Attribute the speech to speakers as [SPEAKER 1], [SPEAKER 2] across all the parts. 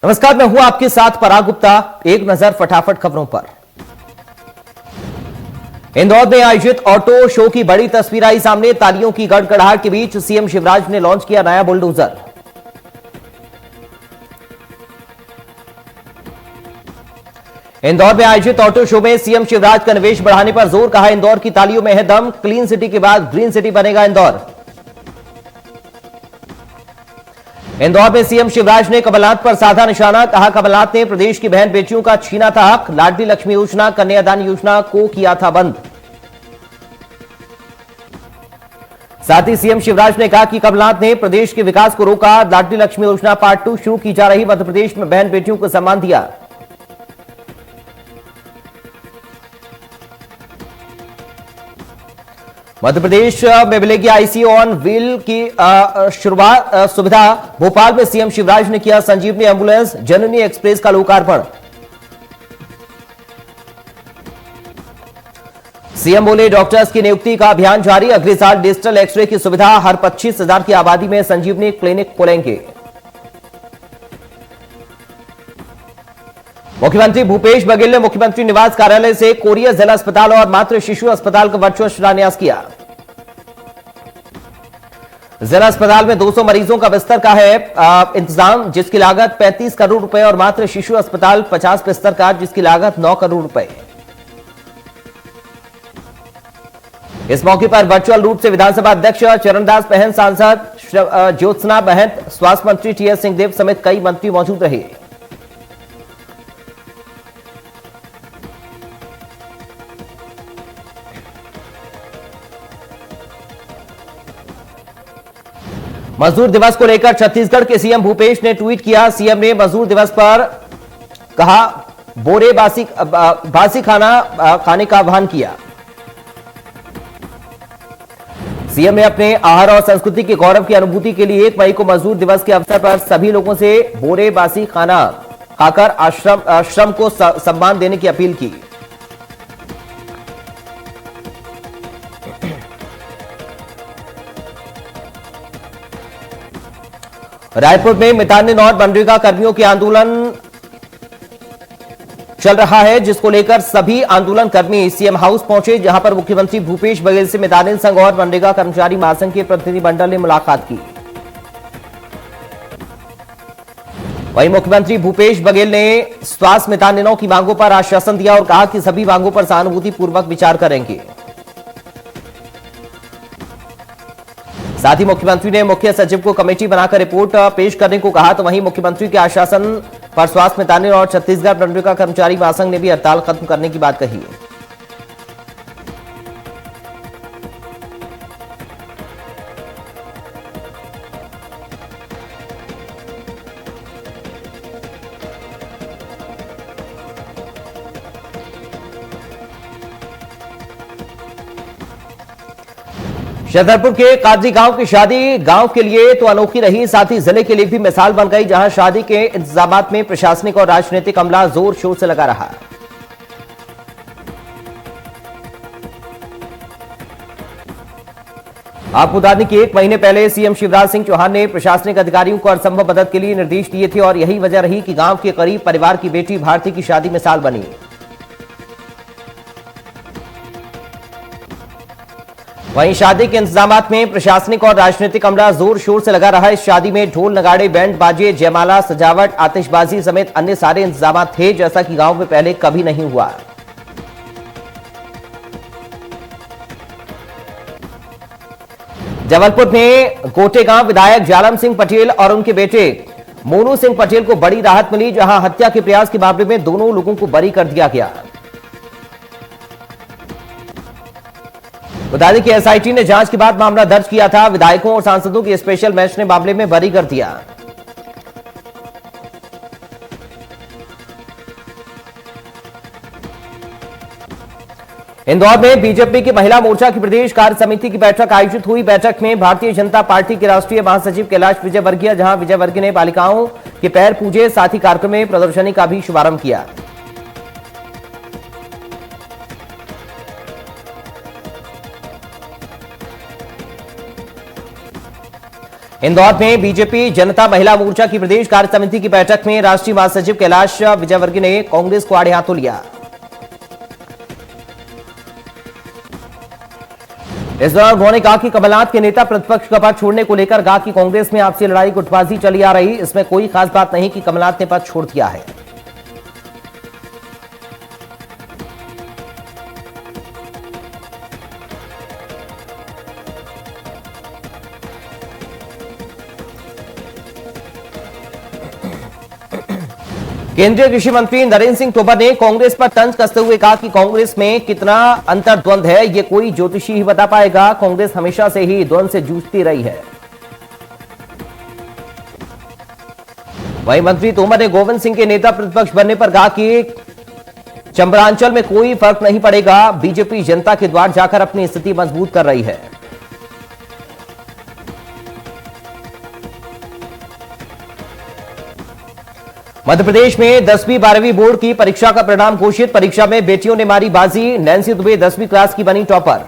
[SPEAKER 1] नमस्कार, मैं हूं आपके साथ पराग गुप्ता। एक नजर फटाफट खबरों पर। इंदौर में आयोजित ऑटो शो की बड़ी तस्वीर आई सामने। तालियों की गड़गड़ाहट के बीच सीएम शिवराज ने लॉन्च किया नया बुलडोजर। इंदौर में आयोजित ऑटो शो में सीएम शिवराज का निवेश बढ़ाने पर जोर, कहा इंदौर की तालियों में है दम, क्लीन सिटी के बाद ग्रीन सिटी बनेगा इंदौर। इंदौर में सीएम शिवराज ने कमलनाथ पर साधा निशाना, कहा कमलनाथ ने प्रदेश की बहन बेटियों का छीना था हक, लाडली लक्ष्मी योजना, कन्यादान योजना को किया था बंद। साथ ही सीएम शिवराज ने कहा कि कमलनाथ ने प्रदेश के विकास को रोका, लाडली लक्ष्मी योजना पार्ट 2 शुरू की जा रही, मध्य प्रदेश में बहन बेटियों को सम्मान दिया। मध्य प्रदेश में मिलेगी आईसीयू ऑन व्हील की शुरुआत सुविधा। भोपाल में सीएम शिवराज ने किया संजीवनी एम्बुलेंस जननी एक्सप्रेस का लोकार्पण। सीएम बोले डॉक्टर्स की नियुक्ति का अभियान जारी, अगले साल डिजिटल एक्सरे की सुविधा, हर 25,000 की आबादी में संजीवनी क्लिनिक खोलेंगे। मुख्यमंत्री भूपेश बघेल ने मुख्यमंत्री निवास कार्यालय से कोरिया जिला अस्पताल और मातृ शिशु अस्पताल का वर्चुअल शिलान्यास किया। जिला अस्पताल में 200 मरीजों का बिस्तर का है इंतजाम, जिसकी लागत 35 करोड़ रुपए, और मातृ शिशु अस्पताल 50 बिस्तर का, जिसकी लागत 9 करोड़ रुपए। इस मौके पर वर्चुअल रूप से विधानसभा अध्यक्ष चरणदास महंत, सांसद ज्योत्सना महंत, स्वास्थ्य मंत्री टीएस सिंहदेव समेत कई मंत्री मौजूद रहे। मजदूर दिवस को लेकर छत्तीसगढ़ के सीएम भूपेश ने ट्वीट किया। सीएम ने मजदूर दिवस पर कहा बोरे बासी खाना खाने का आह्वान किया। सीएम ने अपने आहार और संस्कृति के गौरव की अनुभूति के लिए 1 मई को मजदूर दिवस के अवसर पर सभी लोगों से बोरे बासी खाना खाकर आश्रम को सम्मान देने की अपील की। रायपुर में मितानिन और मनरेगा कर्मियों के आंदोलन चल रहा है, जिसको लेकर सभी आंदोलन कर्मी सीएम हाउस पहुंचे, जहां पर मुख्यमंत्री भूपेश बघेल से मितानिन संघ और मनरेगा कर्मचारी महासंघ के प्रतिनिधिमंडल ने मुलाकात की। वहीं मुख्यमंत्री भूपेश बघेल ने स्वास्थ्य मितानिनों की मांगों पर आश्वासन दिया और कहा कि सभी मांगों पर सहानुभूतिपूर्वक विचार करेंगे। साथ ही मुख्यमंत्री ने मुख्य सचिव को कमेटी बनाकर रिपोर्ट पेश करने को कहा। तो वहीं मुख्यमंत्री के आश्वासन पर स्वास्थ्य मितानिन और छत्तीसगढ़ मनरेगा कर्मचारी महासंघ ने भी हड़ताल खत्म करने की बात कही है। छतरपुर के कादरी गांव की शादी गांव के लिए तो अनोखी रही, साथ ही जिले के लिए भी मिसाल बन गई, जहां शादी के इंतजामात में प्रशासनिक और राजनीतिक अमला जोर शोर से लगा रहा। आपको बता दें कि 1 महीने पहले सीएम शिवराज सिंह चौहान ने प्रशासनिक अधिकारियों को हरसंभव मदद के लिए निर्देश दिए थे, और यही वजह रही कि गांव के करीब परिवार की बेटी भारती की शादी मिसाल बनी। वहीं शादी के इंतजामात में प्रशासनिक और राजनीतिक अमला जोर शोर से लगा रहा। इस शादी में ढोल नगाड़े, बैंड बाजे, जयमाला, सजावट, आतिशबाजी समेत अन्य सारे इंतजामात थे, जैसा कि गांव में पहले कभी नहीं हुआ। जबलपुर में गोटेगांव विधायक जालम सिंह पटेल और उनके बेटे मोनू सिंह पटेल को बड़ी राहत मिली, जहां हत्या के प्रयास के मामले में दोनों लोगों को बरी कर दिया गया। बता दें कि एसआईटी ने जांच के बाद मामला दर्ज किया था। विधायकों और सांसदों की स्पेशल बेंच ने मामले में बरी कर दिया। इंदौर में बीजेपी की महिला मोर्चा की प्रदेश कार्य समिति की बैठक आयोजित हुई। बैठक में भारतीय जनता पार्टी के राष्ट्रीय महासचिव कैलाश विजयवर्गीय, जहां विजयवर्गीय ने बालिकाओं के पैर पूजे, साथ ही कार्यक्रम में प्रदर्शनी का भी शुभारंभ किया। इंदौर में बीजेपी जनता महिला मोर्चा की प्रदेश कार्य समिति की बैठक में राष्ट्रीय महासचिव कैलाश विजयवर्गीय ने कांग्रेस को आड़े हाथों लिया। इस दौरान उन्होंने कहा कि कमलनाथ के नेता प्रतिपक्ष का पद छोड़ने को लेकर कहा कि कांग्रेस में आपसी लड़ाई गुटबाजी चली आ रही, इसमें कोई खास बात नहीं कि कमलनाथ ने पद छोड़ दिया है। केंद्रीय कृषि मंत्री नरेंद्र सिंह तोमर ने कांग्रेस पर तंज कसते हुए कहा कि कांग्रेस में कितना अंतर्द्वंद है ये कोई ज्योतिषी ही बता पाएगा। कांग्रेस हमेशा से ही द्वंद से जूझती रही है। वहीं मंत्री तोमर ने गोविंद सिंह के नेता प्रतिपक्ष बनने पर कहा कि चंबरांचल में कोई फर्क नहीं पड़ेगा, बीजेपी जनता के द्वार जाकर अपनी स्थिति मजबूत कर रही है। मध्य प्रदेश में 10वीं 12वीं बोर्ड की परीक्षा का परिणाम घोषित। परीक्षा में बेटियों ने मारी बाजी, नैन्सी दुबे 10वीं क्लास की बनी टॉपर।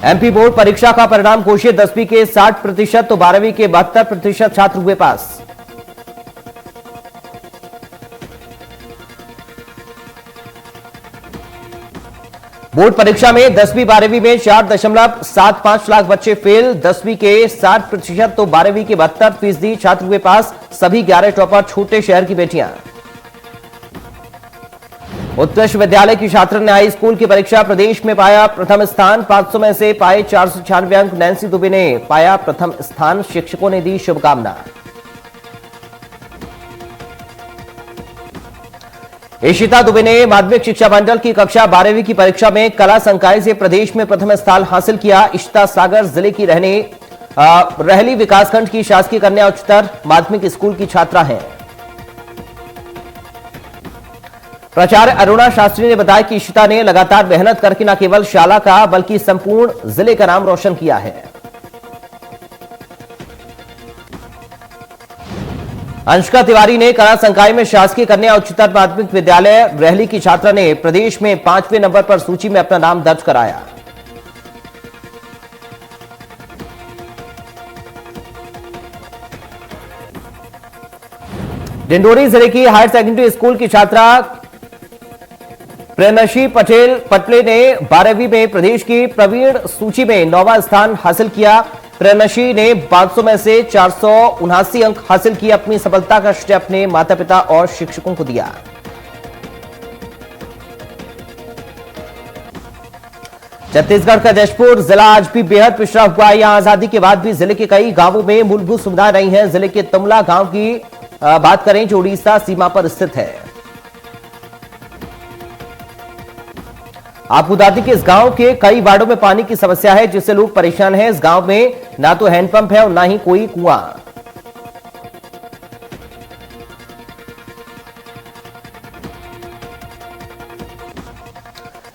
[SPEAKER 1] एमपी बोर्ड परीक्षा का परिणाम घोषित। 10वीं के 60% तो 12वीं के 72% छात्र हुए पास। बोर्ड परीक्षा में 10वीं 12वीं में 4.75 लाख बच्चे फेल। 10वीं के 60% तो 12वीं के 72% छात्र हुए पास। सभी 11 टॉपर छोटे शहर की बेटियां। उत्कृष्ट विद्यालय की छात्र ने हाई स्कूल की परीक्षा प्रदेश में पाया प्रथम स्थान। 500 में से पाए 496 अंक। नैन्सी दुबे ने पाया प्रथम स्थान। शिक्षकों ने दी शुभकामना। इशिता दुबे ने माध्यमिक शिक्षा मंडल की कक्षा 12वीं की परीक्षा में कला संकाय से प्रदेश में प्रथम स्थान हासिल किया। इशिता सागर जिले की रहली विकासखंड की शासकीय कन्या उच्चतर माध्यमिक स्कूल की छात्रा हैं। प्राचार्य अरुणा शास्त्री ने बताया कि इशिता ने लगातार मेहनत करके न केवल शाला का बल्कि संपूर्ण जिले का नाम रोशन किया है। अंशिका तिवारी ने कला संकाय में शासकीय कन्या उच्चतर माध्यमिक विद्यालय रहली की छात्रा ने प्रदेश में 5वें नंबर पर सूची में अपना नाम दर्ज कराया। डिंडोरी जिले की हायर सेकेंडरी स्कूल की छात्रा प्रेमशी पटले ने 12वीं में प्रदेश की प्रवीण सूची में 9वां स्थान हासिल किया। प्रेमशी ने 500 में से 479 अंक हासिल किए। अपनी सफलता का श्रेय अपने माता पिता और शिक्षकों को दिया। छत्तीसगढ़ का जशपुर जिला आज भी बेहद पिछड़ा हुआ है। यहां आजादी के बाद भी जिले के कई गांवों में मूलभूत सुविधाएं नहीं है। जिले के तुमला गांव की बात करें जो उड़ीसा सीमा पर स्थित है। आपको बता दें कि इस गांव के कई वार्डों में पानी की समस्या है जिससे लोग परेशान हैं। इस गांव में ना तो हैंडपंप है और ना ही कोई कुआं।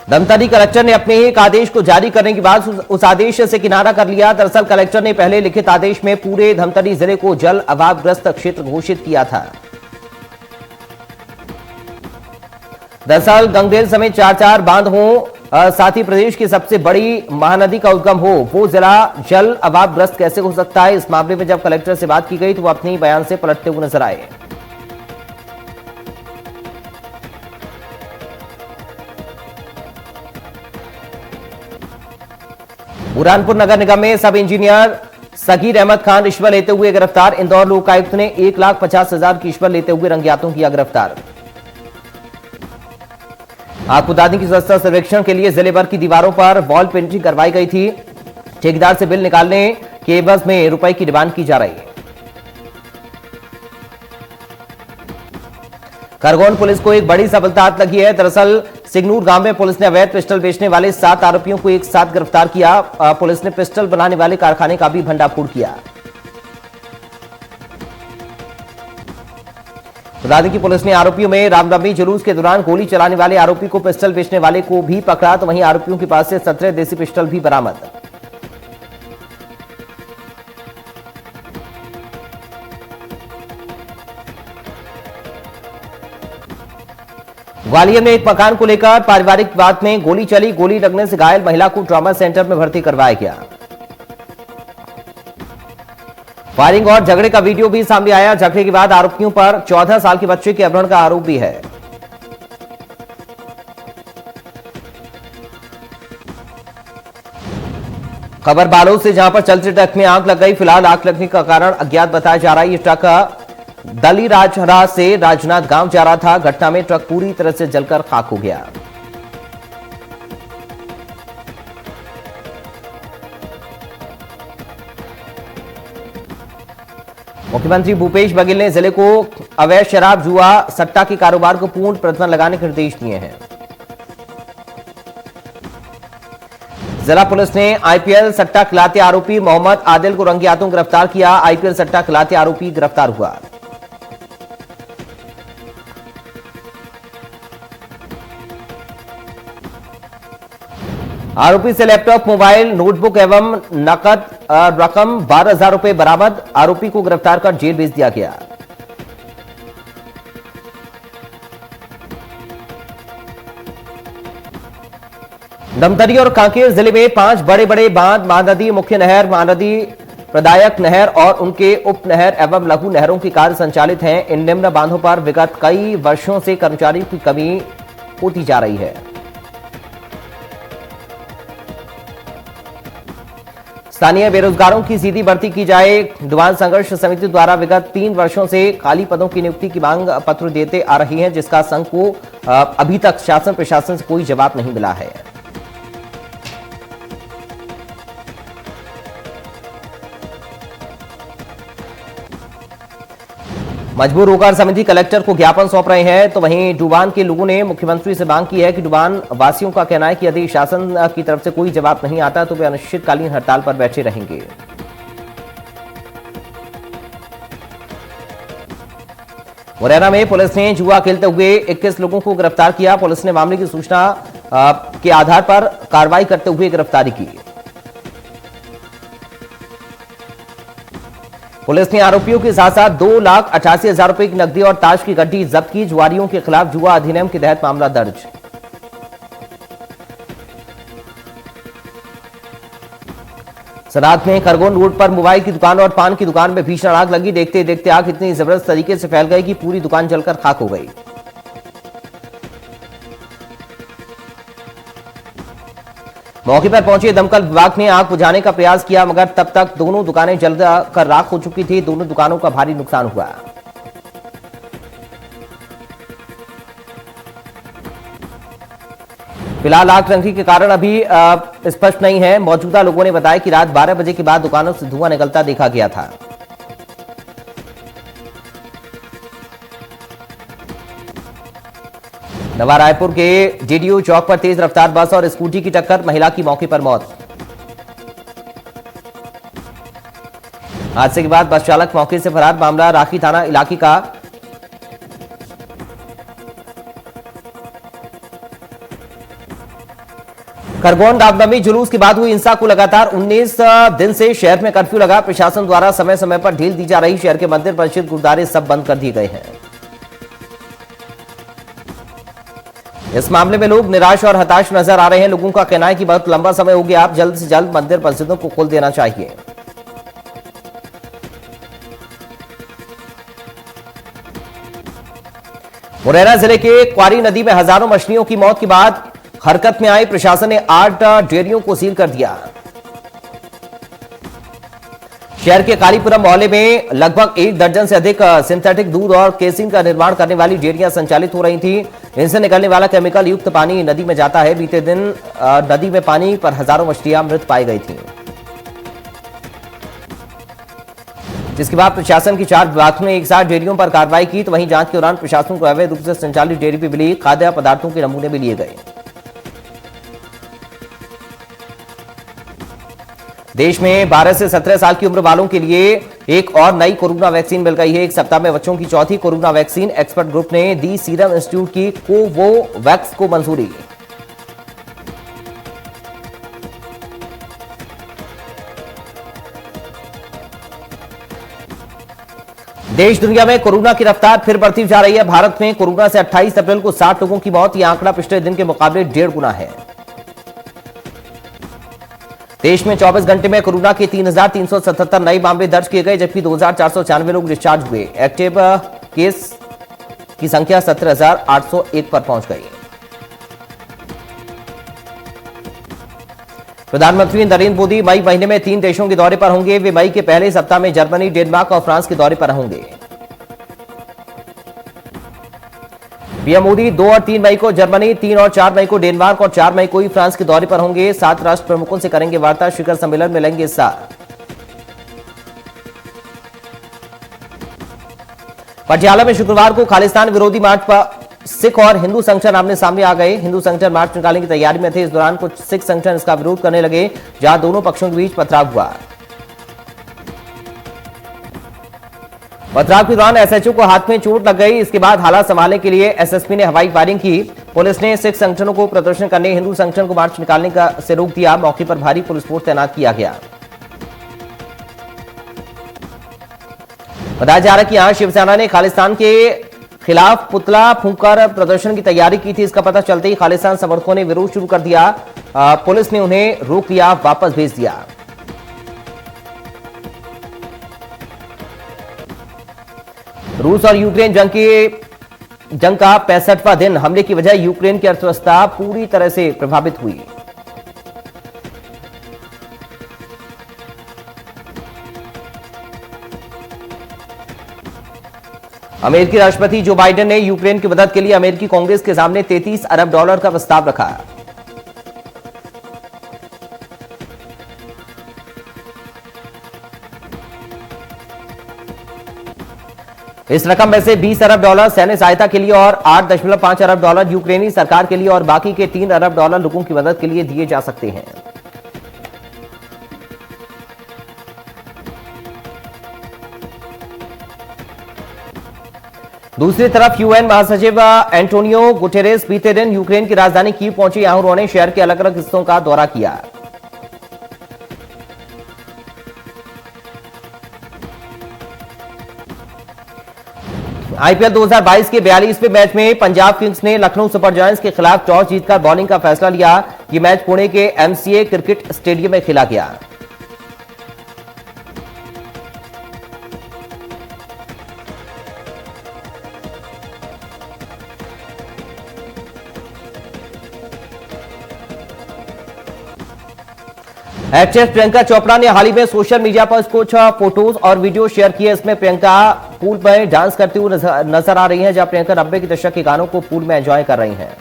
[SPEAKER 1] धमतरी कलेक्टर ने अपने एक आदेश को जारी करने के बाद उस आदेश से किनारा कर लिया। दरअसल कलेक्टर ने पहले लिखित आदेश में पूरे धमतरी जिले को जल अभावग्रस्त क्षेत्र घोषित किया था। दरअसल गंगरेल समेत 4 बांध हो, साथ ही प्रदेश की सबसे बड़ी महानदी का उद्गम हो, वो जिला जल अभावग्रस्त कैसे हो सकता है। इस मामले में जब कलेक्टर से बात की गई तो वो अपने ही बयान से पलटते हुए नजर आए। बुरहानपुर नगर निगम में सब इंजीनियर सगीर अहमद खान रिश्वत लेते हुए गिरफ्तार। इंदौर लोकायुक्त ने 1,50,000 की रिश्वत लेते हुए रंगयातों किया गिरफ्तार। आपको बता दें कि स्वच्छता सर्वेक्षण के लिए जिले भर की दीवारों पर वॉल पेंटिंग करवाई गई थी। ठेकेदार से बिल निकालने के एवज में रुपए की डिमांड की जा रही है। खरगोन पुलिस को एक बड़ी सफलता हाथ लगी है। दरअसल सिगनूर गांव में पुलिस ने अवैध पिस्टल बेचने वाले 7 आरोपियों को एक साथ गिरफ्तार किया। पुलिस ने पिस्टल बनाने वाले कारखाने का भी भंडाफोड़ किया। बता दें कि पुलिस ने आरोपियों में रामनवमी जुलूस के दौरान गोली चलाने वाले आरोपी को पिस्टल बेचने वाले को भी पकड़ा, तो वहीं आरोपियों के पास से 17 देसी पिस्टल भी बरामद। ग्वालियर में एक मकान को लेकर पारिवारिक विवाद में गोली चली। गोली लगने से घायल महिला को ट्रॉमा सेंटर में भर्ती करवाया गया। फायरिंग और झगड़े का वीडियो भी सामने आया। झगड़े के बाद आरोपियों पर 14 साल के बच्चे के अपहरण का आरोप भी है। खबर बालोद से, जहां पर चलते ट्रक में आग लग गई। फिलहाल आग लगने का कारण अज्ञात बताया जा रहा है। यह ट्रक दली राजहरा से राजनाथ गांव जा रहा था। घटना में ट्रक पूरी तरह से जलकर खाक हो गया। मुख्यमंत्री भूपेश बघेल ने जिले को अवैध शराब, जुआ, सट्टा के कारोबार को पूर्ण प्रतिबंध लगाने के निर्देश दिए हैं। जिला पुलिस ने आईपीएल सट्टा खिलाते आरोपी मोहम्मद आदिल को रंगे हाथों गिरफ्तार किया। आईपीएल सट्टा खिलाते आरोपी गिरफ्तार हुआ। आरोपी से लैपटॉप, मोबाइल, नोटबुक एवं नकद रकम 12,000 रुपए बरामद। आरोपी को गिरफ्तार कर जेल भेज दिया गया। धमतरी और कांकेर जिले में 5 बड़े बड़े बांध, महानदी मुख्य नहर, महानदी प्रदायक नहर और उनके उप नहर एवं लघु नहरों की कार्य संचालित हैं। इन निम्न बांधों पर विगत कई वर्षों से कर्मचारियों की कमी होती जा रही है। स्थानीय बेरोजगारों की सीधी भर्ती की जाए। डुबान संघर्ष समिति द्वारा विगत 3 वर्षों से खाली पदों की नियुक्ति की मांग पत्र देते आ रही है, जिसका संघ को अभी तक शासन प्रशासन से कोई जवाब नहीं मिला है। मजबूर होकर समिति कलेक्टर को ज्ञापन सौंप रहे हैं। तो वहीं डुबान के लोगों ने मुख्यमंत्री से मांग की है कि डुबान वासियों का कहना है कि यदि शासन की तरफ से कोई जवाब नहीं आता तो वे अनिश्चितकालीन हड़ताल पर बैठे रहेंगे। मुरैना में पुलिस ने जुआ खेलते हुए 21 लोगों को गिरफ्तार किया। पुलिस ने मामले की सूचना के आधार पर कार्रवाई करते हुए गिरफ्तारी की। पुलिस ने आरोपियों के साथ साथ 2,88,000 रुपए की नकदी और ताश की गड्डी जब्त की। जुआरियों के खिलाफ जुआ अधिनियम के तहत मामला दर्ज। सराद में खरगोन रोड पर मोबाइल की दुकान और पान की दुकान में भीषण आग लगी। देखते देखते आग इतनी जबरदस्त तरीके से फैल गई कि पूरी दुकान जलकर खाक हो गई। मौके पर पहुंचे दमकल विभाग ने आग बुझाने का प्रयास किया, मगर तब तक दोनों दुकानें जलकर राख हो चुकी थी। दोनों दुकानों का भारी नुकसान हुआ। फिलहाल आग लगने के कारण अभी स्पष्ट नहीं है। मौजूदा लोगों ने बताया कि रात 12 बजे के बाद दुकानों से धुआं निकलता देखा गया था। नवा रायपुर के डीडीओ चौक पर तेज रफ्तार बस और स्कूटी की टक्कर, महिला की मौके पर मौत। हादसे के बाद बस चालक मौके से फरार। मामला राखी थाना इलाके का। खरगोन रामनवमी जुलूस के बाद हुई हिंसा को लगातार 19 दिन से शहर में कर्फ्यू लगा। प्रशासन द्वारा समय समय पर ढील दी जा रही। शहर के मंदिर, मस्जिद, गुरुद्वारे सब बंद कर दिए गए हैं। इस मामले में लोग निराश और हताश नजर आ रहे हैं। लोगों का कहना है कि बहुत लंबा समय हो गया, आप जल्द से जल्द मंदिर, मस्जिदों को खोल देना चाहिए। मुरैना जिले के क्वारी नदी में हजारों मछलियों की मौत के बाद हरकत में आई प्रशासन ने 8 डेयरियों को सील कर दिया। शहर के कालीपुरम मोहल्ले में लगभग 1 दर्जन से अधिक सिंथेटिक दूध और केसिन का निर्माण करने वाली डेयरियां संचालित हो रही थी। इनसे निकलने वाला केमिकल युक्त पानी नदी में जाता है। बीते दिन नदी में पानी पर हजारों मछलियां मृत पाई गई थीं, जिसके बाद प्रशासन की 4 विभागों ने एक साथ डेयरियों पर कार्रवाई की। तो वहीं जांच के दौरान प्रशासन को अवैध रूप से संचालित डेयरी पर मिली खाद्य पदार्थों के नमूने भी लिए गए। देश में 12 से 17 साल की उम्र वालों के लिए एक और नई कोरोना वैक्सीन मिल गई है। एक सप्ताह में बच्चों की चौथी कोरोना वैक्सीन एक्सपर्ट ग्रुप ने दी सीरम इंस्टीट्यूट की कोवोवैक्स को मंजूरी। देश दुनिया में कोरोना की रफ्तार फिर बढ़ती जा रही है। भारत में कोरोना से 28 अप्रैल को 60 लोगों की मौत। यह आंकड़ा पिछले दिन के मुकाबले 1.5 गुना है। देश में 24 घंटे में कोरोना के 3,377 नए मामले दर्ज किए गए, जबकि 2,496 लोग डिस्चार्ज हुए। एक्टिव केस की संख्या 17,801 पर पहुंच गई। प्रधानमंत्री नरेंद्र मोदी मई महीने में 3 देशों के दौरे पर होंगे। वे मई के पहले सप्ताह में जर्मनी, डेनमार्क और फ्रांस के दौरे पर होंगे। पीएम मोदी 2 और 3 मई को जर्मनी, 3 और 4 मई को डेनमार्क और 4 मई को ही फ्रांस के दौरे पर होंगे। 7 राष्ट्र प्रमुखों से करेंगे वार्ता। शिखर सम्मेलन में लेंगे हिस्सा। पटियाला में शुक्रवार को खालिस्तान विरोधी मार्च पर सिख और हिंदू संगठन आमने सामने आ गए। हिंदू संगठन मार्च निकालने की तैयारी में थे। इस दौरान कुछ सिख संगठन इसका विरोध करने लगे, जहां दोनों पक्षों के बीच पथराव हुआ। पथराव के दौरान एसएचओ को हाथ में चोट लग गई। इसके बाद हालात संभालने के लिए एसएसपी ने हवाई फायरिंग की। पुलिस ने सिख संगठनों को प्रदर्शन करने, हिंदू संगठन को मार्च निकालने से रोक दिया। मौके पर भारी पुलिस फोर्स तैनात किया गया। बताया जा रहा है कि यहां शिवसेना ने खालिस्तान के खिलाफ पुतला फूंककर प्रदर्शन की तैयारी की थी। इसका पता चलते ही खालिस्तान समर्थकों ने विरोध शुरू कर दिया। पुलिस ने उन्हें रोक लिया, वापस भेज दिया। रूस और यूक्रेन जंग का 65वां दिन। हमले की वजह यूक्रेन की अर्थव्यवस्था पूरी तरह से प्रभावित हुई। अमेरिकी राष्ट्रपति जो बाइडेन ने यूक्रेन की मदद के लिए अमेरिकी कांग्रेस के सामने $33 अरब का प्रस्ताव रखा। इस रकम में से $20 अरब सैन्य सहायता के लिए और $8.5 अरब यूक्रेनी सरकार के लिए और बाकी के $3 अरब लोगों की मदद के लिए दिए जा सकते हैं। दूसरी तरफ यूएन महासचिव एंटोनियो गुटेरेस बीते दिन यूक्रेन की राजधानी कीव पहुंचे। यहां उन्होंने शहर के अलग अलग हिस्सों का दौरा किया। आईपीएल 2022 के 42वें मैच में पंजाब किंग्स ने लखनऊ सुपर जायंट्स के खिलाफ टॉस जीतकर बॉलिंग का फैसला लिया। यह मैच पुणे के एमसीए क्रिकेट स्टेडियम में खेला गया। एक्ट्रेस प्रियंका चोपड़ा ने हाल ही में सोशल मीडिया पर कुछ फोटोज और वीडियो शेयर किए। इसमें प्रियंका पूल में डांस करती हुई नजर आ रही हैं, जहां प्रियंका 90 के दशक के गानों को पूल में एंजॉय कर रही हैं।